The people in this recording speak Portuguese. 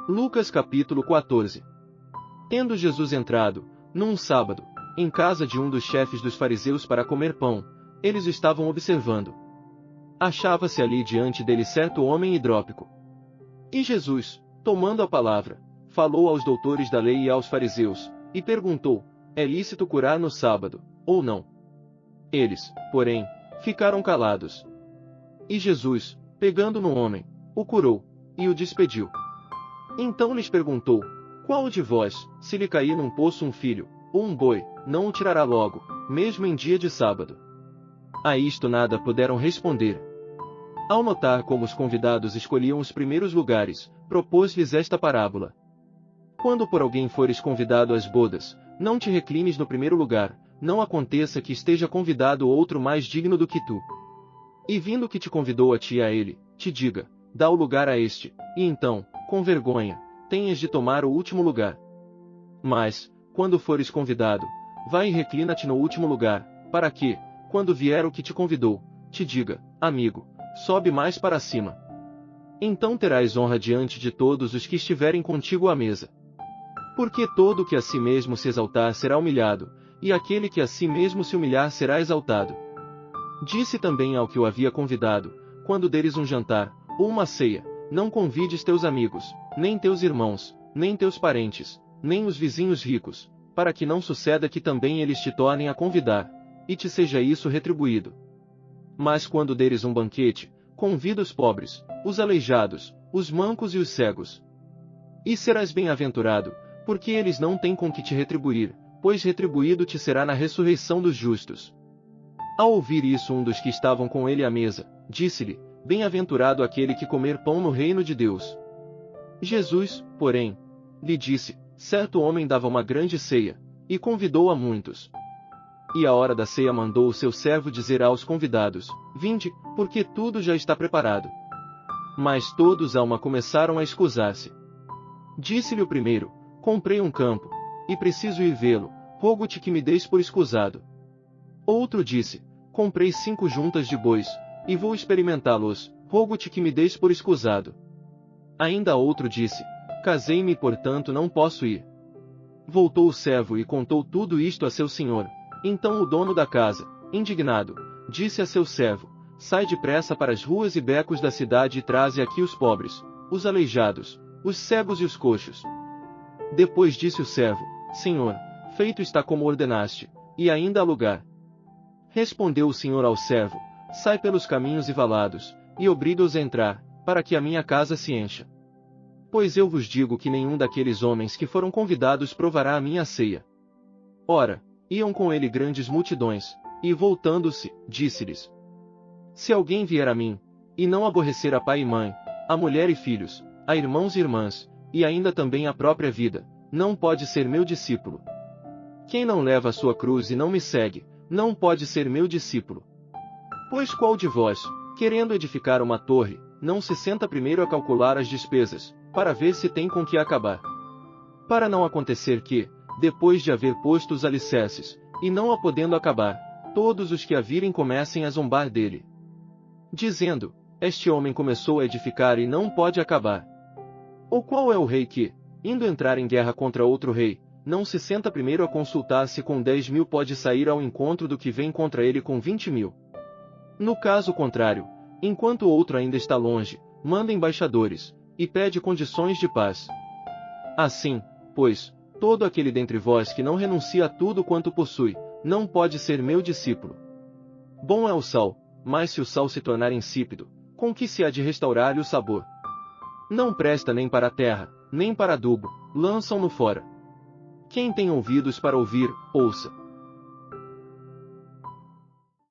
Lucas capítulo 14. Tendo Jesus entrado, num sábado, em casa de um dos chefes dos fariseus para comer pão, eles o estavam observando. Achava-se ali diante dele certo homem hidrópico. E Jesus, tomando a palavra, falou aos doutores da lei e aos fariseus, e perguntou: é lícito curar no sábado, ou não? Eles, porém, ficaram calados. E Jesus, pegando no homem, o curou, e o despediu. Então lhes perguntou: qual de vós, se lhe cair num poço um filho, ou um boi, não o tirará logo, mesmo em dia de sábado? A isto nada puderam responder. Ao notar como os convidados escolhiam os primeiros lugares, propôs-lhes esta parábola. Quando por alguém fores convidado às bodas, não te reclines no primeiro lugar, não aconteça que esteja convidado outro mais digno do que tu. E vindo que te convidou a ti e a ele, te diga: dá o lugar a este, e então, com vergonha, tenhas de tomar o último lugar. Mas, quando fores convidado, vai e reclina-te no último lugar, para que, quando vier o que te convidou, te diga: amigo, sobe mais para cima. Então terás honra diante de todos os que estiverem contigo à mesa. Porque todo o que a si mesmo se exaltar será humilhado, e aquele que a si mesmo se humilhar será exaltado. Disse também ao que o havia convidado: quando deres um jantar, ou uma ceia, não convides teus amigos, nem teus irmãos, nem teus parentes, nem os vizinhos ricos, para que não suceda que também eles te tornem a convidar, e te seja isso retribuído. Mas quando deres um banquete, convida os pobres, os aleijados, os mancos e os cegos. E serás bem-aventurado, porque eles não têm com que te retribuir, pois retribuído te será na ressurreição dos justos. Ao ouvir isso, um dos que estavam com ele à mesa, disse-lhe: bem-aventurado aquele que comer pão no reino de Deus. Jesus, porém, lhe disse: certo homem dava uma grande ceia, e convidou a muitos. E à hora da ceia mandou o seu servo dizer aos convidados: vinde, porque tudo já está preparado. Mas todos a uma começaram a escusar-se. Disse-lhe o primeiro: comprei um campo, e preciso ir vê-lo, rogo-te que me deis por escusado. Outro disse: comprei 5 juntas de bois, e vou experimentá-los, rogo-te que me deis por escusado. Ainda outro disse: casei-me e portanto não posso ir. Voltou o servo e contou tudo isto a seu senhor. Então o dono da casa, indignado, disse a seu servo: sai depressa para as ruas e becos da cidade e traze aqui os pobres, os aleijados, os cegos e os coxos. Depois disse o servo: Senhor, feito está como ordenaste, e ainda há lugar. Respondeu o senhor ao servo: sai pelos caminhos e valados, e obriga-os a entrar, para que a minha casa se encha. Pois eu vos digo que nenhum daqueles homens que foram convidados provará a minha ceia. Ora, iam com ele grandes multidões, e voltando-se, disse-lhes: se alguém vier a mim, e não aborrecer a pai e mãe, a mulher e filhos, a irmãos e irmãs, e ainda também a própria vida, não pode ser meu discípulo. Quem não leva a sua cruz e não me segue, não pode ser meu discípulo. Pois qual de vós, querendo edificar uma torre, não se senta primeiro a calcular as despesas, para ver se tem com que acabar? Para não acontecer que, depois de haver posto os alicerces, e não a podendo acabar, todos os que a virem comecem a zombar dele, dizendo: este homem começou a edificar e não pode acabar. Ou qual é o rei que, indo entrar em guerra contra outro rei, não se senta primeiro a consultar se com 10.000 pode sair ao encontro do que vem contra ele com 20.000? No caso contrário, enquanto o outro ainda está longe, manda embaixadores, e pede condições de paz. Assim, pois, todo aquele dentre vós que não renuncia a tudo quanto possui, não pode ser meu discípulo. Bom é o sal, mas se o sal se tornar insípido, com que se há de restaurar-lhe o sabor? Não presta nem para a terra, nem para adubo, lançam-no fora. Quem tem ouvidos para ouvir, ouça.